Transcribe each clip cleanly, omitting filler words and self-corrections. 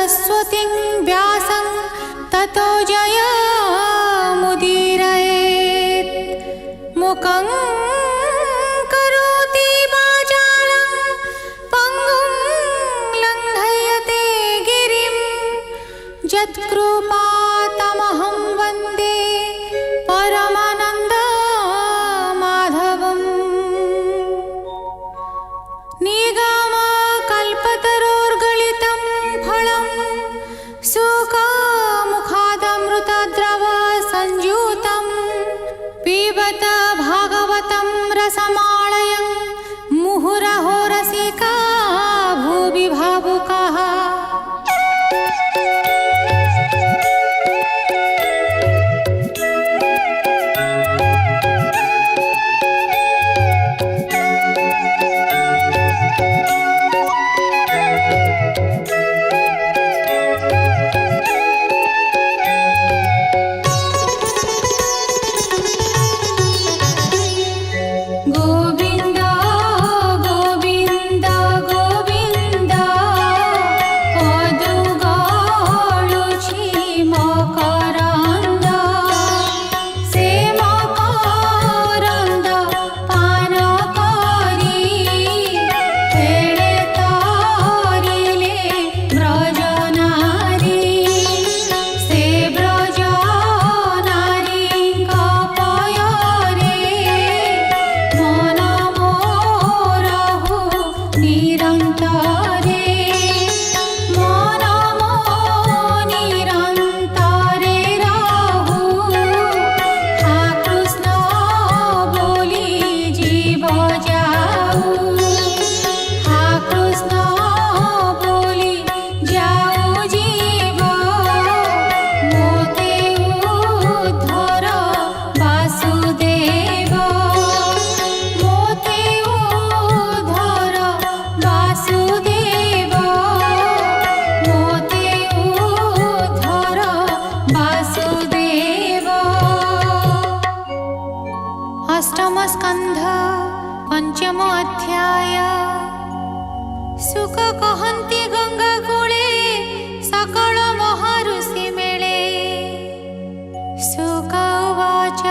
सरस्वतीं व्यासं ततो जयमुदीरयेत्। मुखं करोति वाचालं पङ्गुं लङ्घयते गिरिं। यत्कृपातमहं वन्दे परमानन्दमाधवम्। निगमकल्पतरोर्गलितं फलं सुखमुखादमृतद्रवसंयुतं। पिबत भागवतं रसमालयं मुहुरहो रसिका भुवि भावुकाः। गोविन्द गोविन्द गोविन्द पदुगाळुछि मकरन्द। से मकरन्द पान करि फेळे तरिले ब्रजनारी। से ब्रजनारीଙ୍କ पୟରେ मन मोरहु निरन्तरे। मन मो निरन्तरे रहु। हा कृष्ण बोली जीव जाऊ। हा कृष्ण बोली जाऊ जीव। मोते उद्धर वासुदेव। मोते उद्धर वासुदेव। मोते उद्धर वासुदेव। अष्टम स्कंध पंचम अध्याय। सुख कहन्ति गंगा कूले सकल महाऋषि मेले। सुख उवाच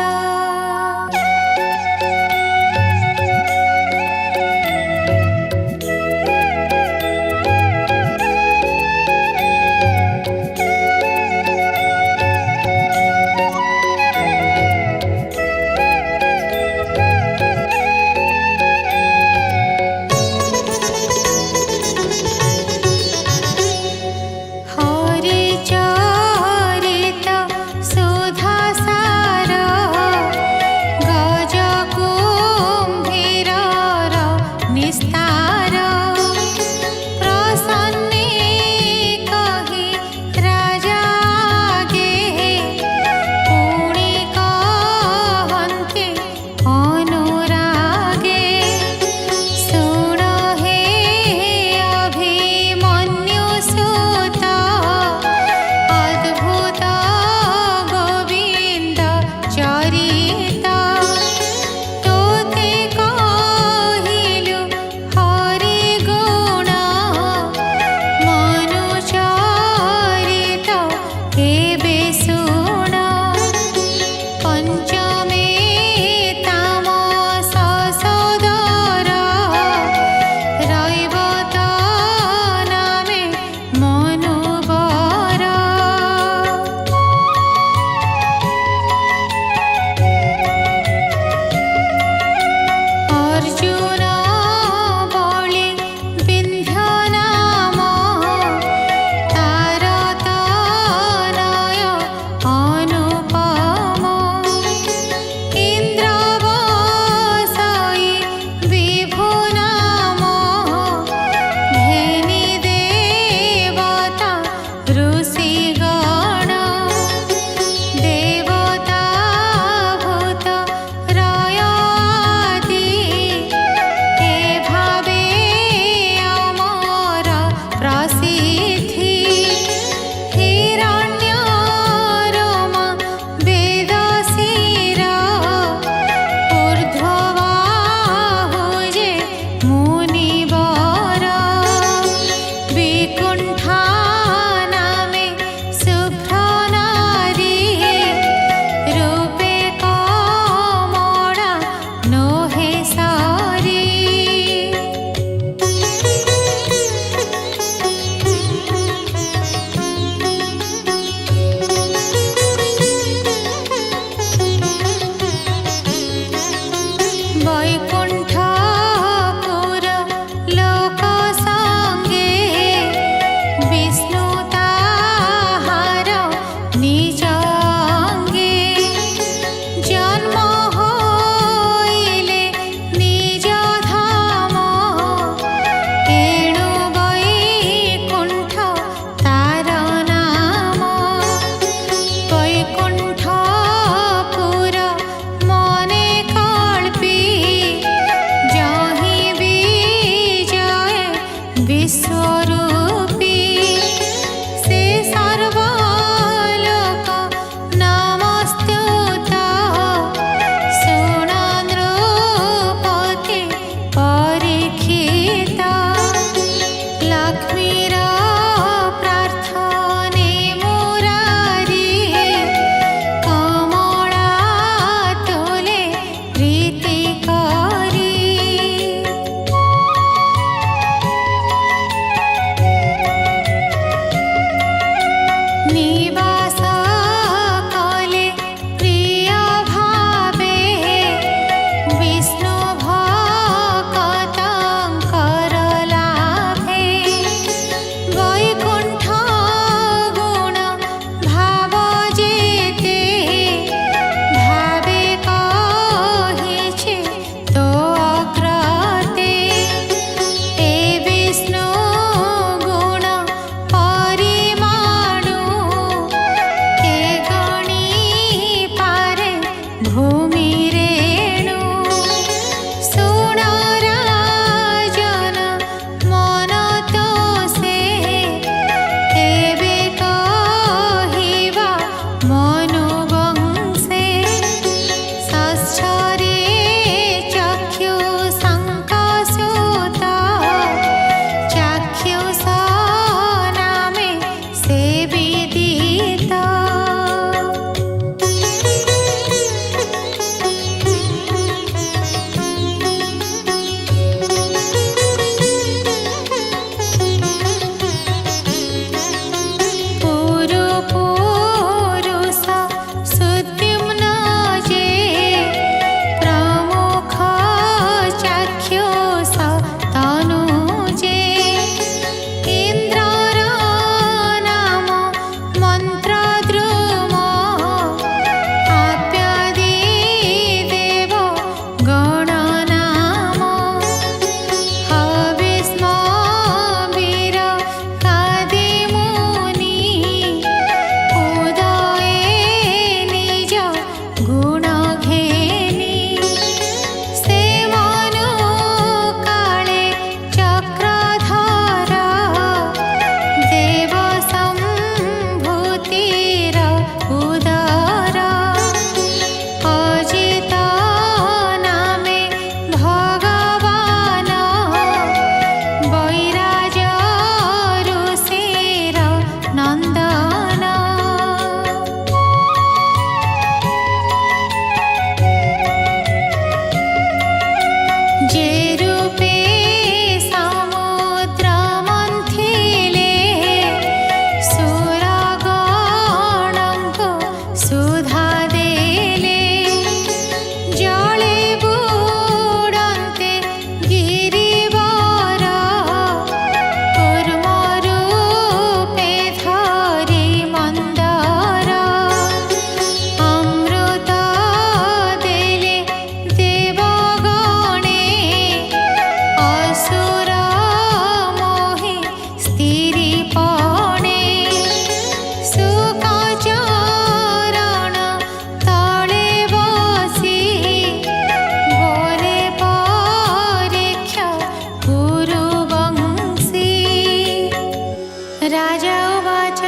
राजा उवाच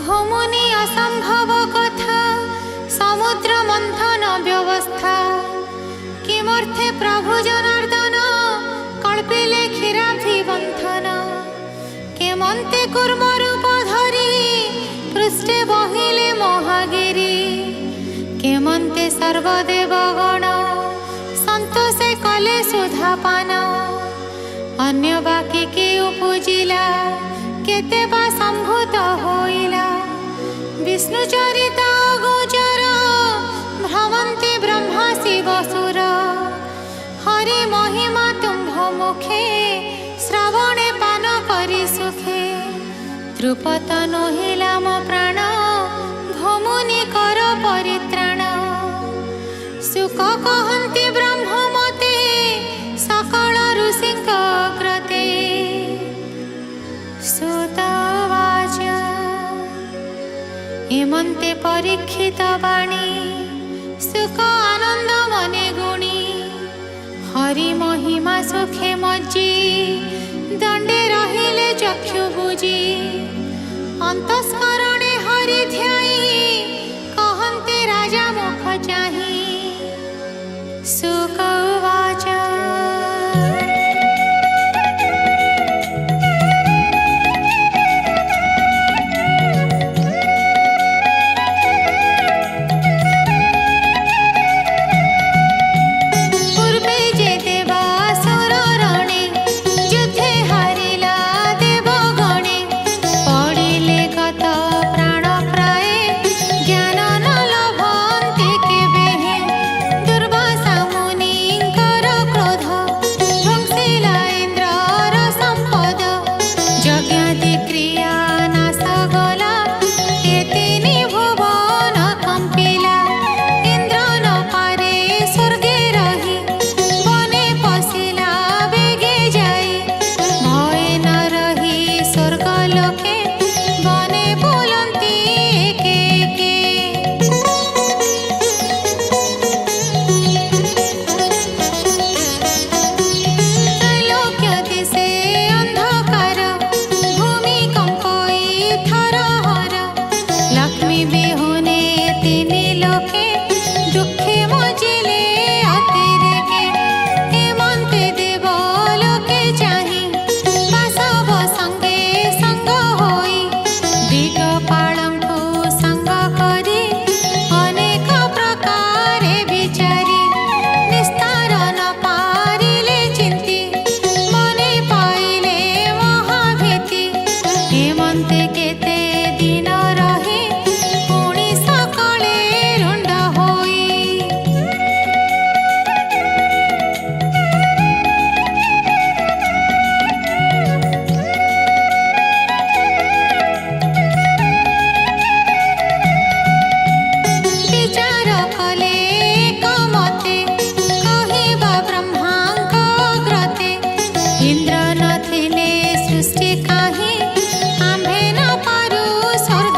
भूमुनि असम्भव कथा समुद्र मंथन व्यवस्था किमर्थे प्रभु जनार्दन कल्पिले क्षीराब्धि बंधन केमन्ते कूर्म रूप धरी पृष्ठे बहिले महागिरी केमन्ते सर्वदेवगण संतोषे कले सुधापान अन्य बाकी के उपजिला केते बा संभूत होइला विष्णु चरिता गोचर भ्रमन्ति ब्रह्मा शिव सुर हरि महिमा तुम्भ मुखे श्रवणे पान करि सुखे द्रुपद नहिला मो प्राण भमुनि कर परित्राण सुख कहन्ति ब्रह्ममते सकल ऋषिंक कृते सुत उवाच हेमन्ते परीक्षित वाणी सुख आनंद मने गुणी हरि महिमा सुखे मज्जी दंडे रहिले चक्षु बुझी अंतस्करणे हरि ध्याई कहन्ते राजा मुख चाही सुख उवाच इंद्र नथिले सृष्टि काहे आम्भे न पारू स्वर्ग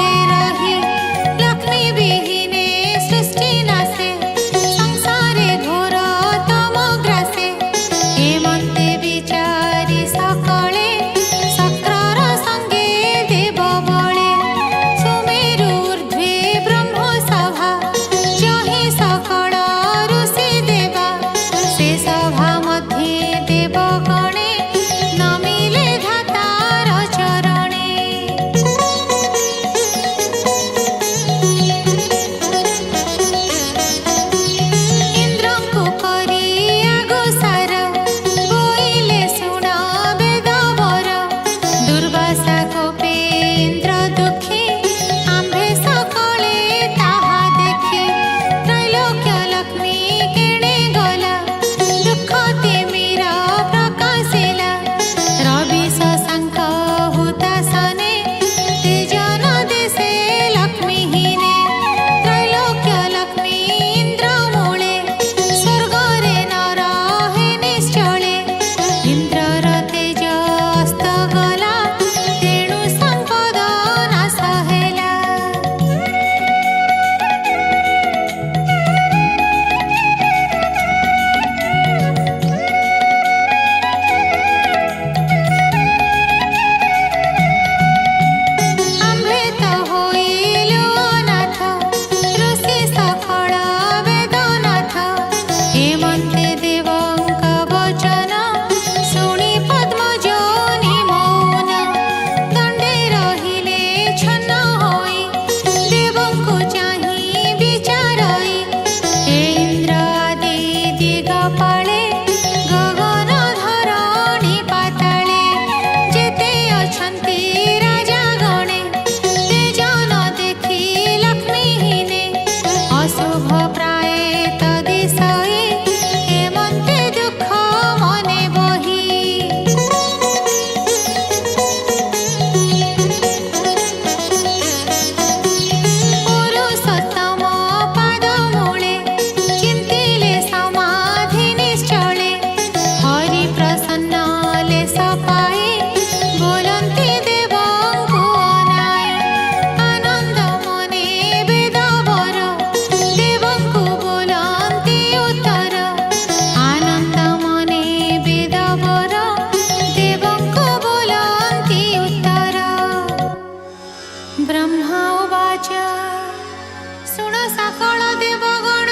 उवाच शुण सकल देवगण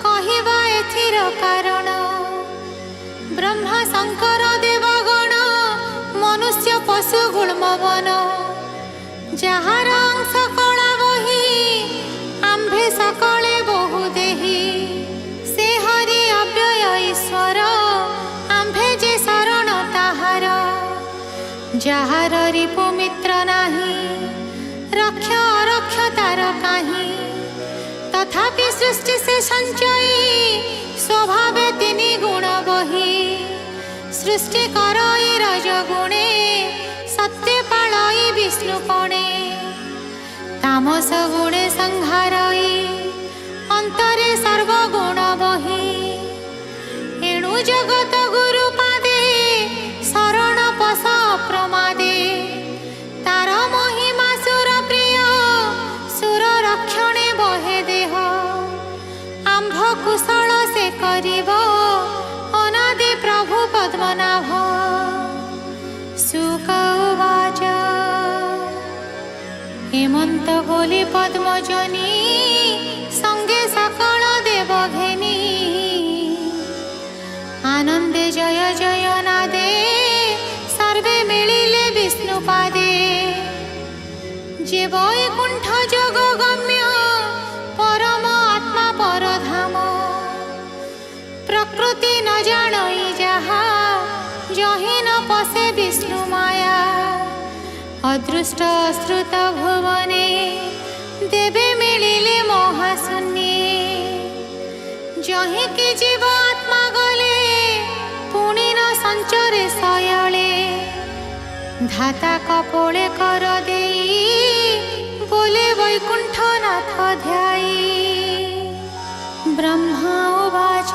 कहिबा एथिर कारण ब्रह्मा शंकर देवगण मनुष्य पशु गुल्मवन जार अंश कला बही आम्भे सकले बहु देही से हरि अव्यय ईश्वर आम्भे जे शरण ताहार जार रिपु मित्र नाही रक्ष अरक्ष तार काहीं तथापि सृष्टि से संचयी स्वभावे तिनि गुण बही सृष्टि करई रज गुणे सत्य पालई विष्णु पणे तामस गुणे संहारई अंतरे सर्वगुण बही एणु जगत गुरु पादे शरण पस प्रमादे तार महिमा सुर प्रिय सुर रक्षणे बहे देह आंभ कुशल से करिब अनादि प्रभु पद्मनाभ शुक उवाच हेमंत बोली पद्मजनी संगे सकल देव घेनी आनंदे जय जय नादे सर्वे मिलिले विष्णु पादे जे वैकुंठ जोग गम्य परम आत्मा परधाम प्रकृति न जानई जहा जहि न पसे विष्णु माया अदृष्ट श्रुत भुवने देवे मिलिले महाशून्ये जहि कि जीव आत्मा गले पुणी न संचरे सयले धाता कपोले कर देई बोले वैकुंठ नाथ ध्याई ब्रह्मा उवाच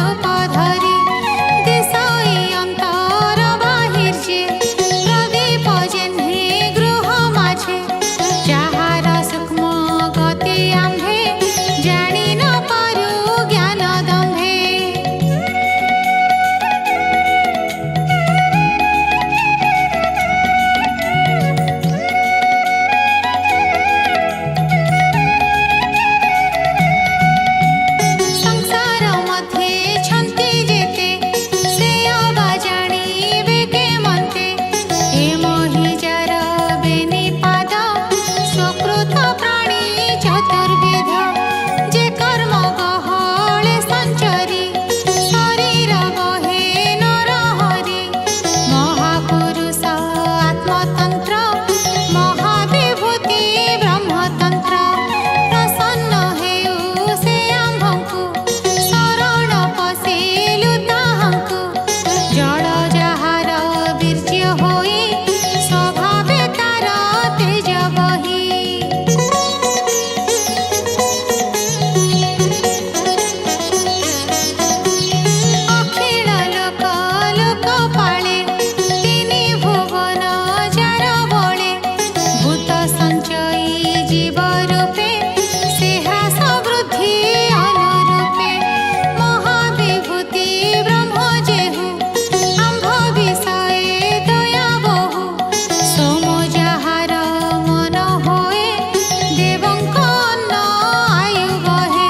रूप धरी दिशई अंतर बाहिर्ये प्रदीप जेन्हे गृह माझे जाहार सूक्ष्म गति आम्भे जानी न पारु ज्ञान दम्भे संसार मध्ये छन्ति जेते से अबा जाणिबे के मन्ते ए महिजार बेनिपाद स्वकृत प्राणी चतुर्विध जे कर्म गहळे संचरी शरीर बहे नरहरि महापुरुष आत्मतन्त्र महाविभूति ब्रह्मतन्त्र प्रसन्न हेउ से आम्भଙ୍କୁ शरण पशिलु ताहाଙ୍କୁ जड़ जाहार वीर्य होई स्वभावे तार तेज बही अखिल लोक लोकपाळे तिनि भुवन जार बळे भूत सञ्चयी जीव रूपे सेहास वृद्धि अनुरूपे महाविभूति ब्रह्म जेहु आम्भ विषये दया बहु सोम जाहार मन होए देवଙ୍କ अन्न आयु बहे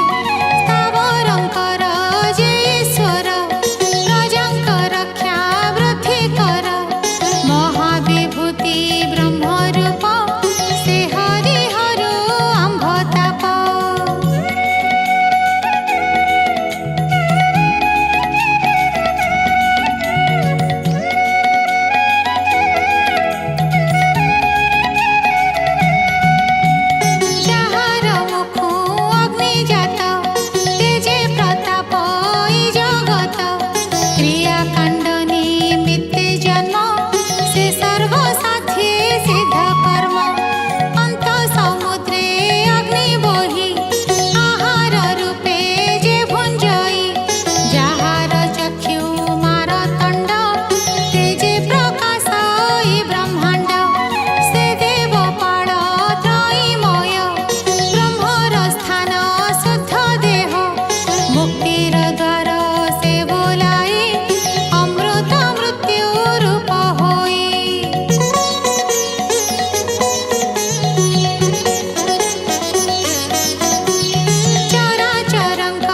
स्थावरଙ୍କର जे ईश्वर प्रजाଙ୍କ रक्षा वृद्धि कर महाविभूति ब्रह्म रूप से हरिहर आम्भ ताप जाहार मुखु अग्नि जात तेजे प्रताप ई जगत क्रियाकाण्ड निमित्ते जन्म से सर्वसाथी सिद्ध कर्म अंत समुद्रे अग्नि बोहि आहार रूपे जे भुञ्जई जाहार चक्षु मारतण्ड तेजे प्रकाश ई ब्रह्माण्ड से देवपाळ त्रयीमय ब्रह्मर स्थान शुद्ध देह मुक्तिर द्वार से बोलाई अमृत मृत्यु रूप होई चराचरଙ୍କ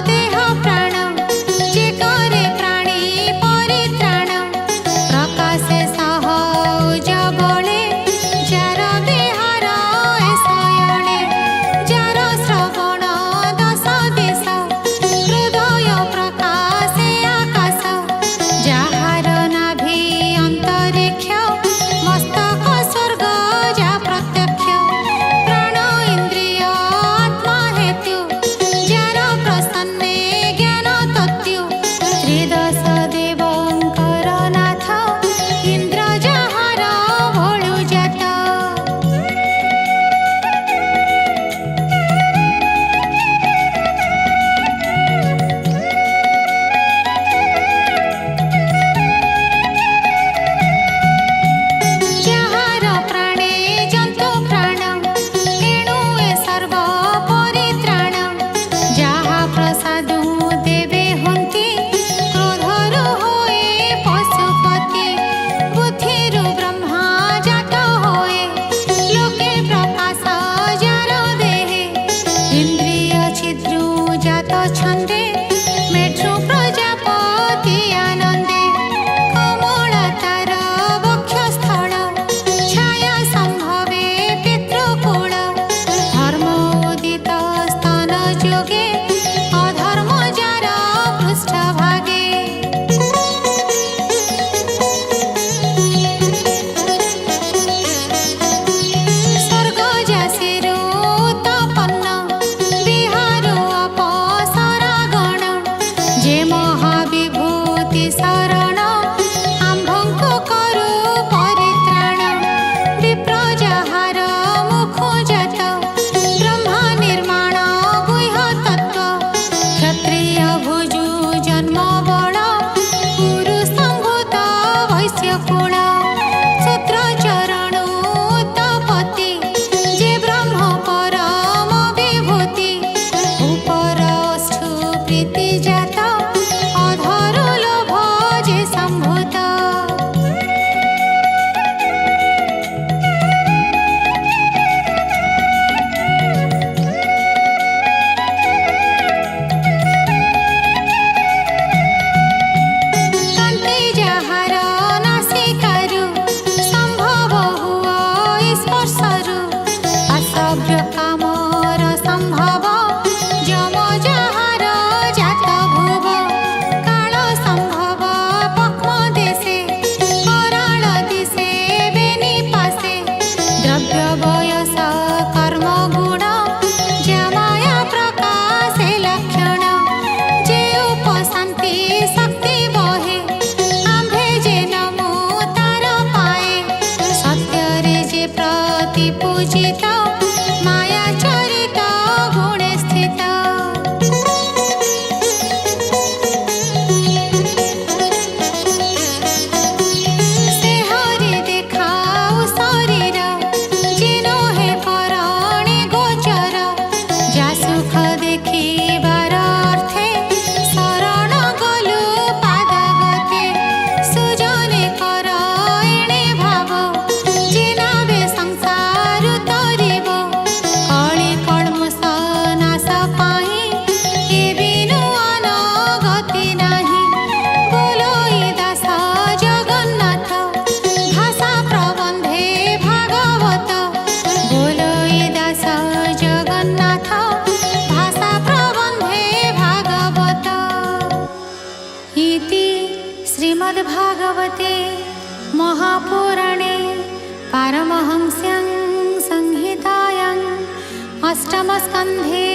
देह प्राण जे करे प्राणी परित्राण प्रकाशे सह उजबळे जार विहार ए शयणे जार श्रवण दश दिश हृदय प्रकाशे आकाश जाहार नाभि अंतरिक्ष मस्तक स्वर्ग जा प्रत्यक्ष प्राण इंद्रिय आत्मा हेतु जार प्रसन्ने ज्ञान तत्त्व त्रिदश देवଙ୍କର नाथ इंद्र जाहार भोळु जात जाहार प्राणे जन्तु प्राण एणु ए सर्व परित्राण जाहा प्रसादु देवे हन्ति क्रोधरु होए पशुपति बुद्धिरु ब्रह्मा जात होए लोके प्रकाश जार देहे इंद्रिय छिद्रु जात छन्दे मेढ्रु प्रजापति आनन्दे कमलतार वक्षस्थल छाया सम्भवे पितृकुल धर्म उदित स्तन जोगे अधर्म जार पृष्ठभागे स्वर्ग जासिरु उत्पन्न बिहारु अपसरा गण जे महाविभूति शरण आम्भଙ୍କୁ करू परित्राण विप्र जाहार मुखु जात ब्रह्मा निर्माण गुह्य तत्व क्षत्रिय भुजु जन इति श्रीमद्भागवते महापुराणे पारमहंस्यां संहितायाम् अष्टमस्कन्धे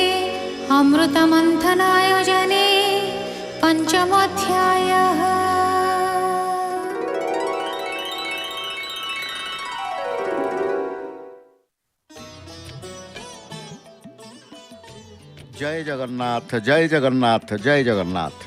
अमृतमन्थनायोजने पञ्चमोऽध्यायः। जय जगन्नाथ जय जगन्नाथ जय जगन्नाथ।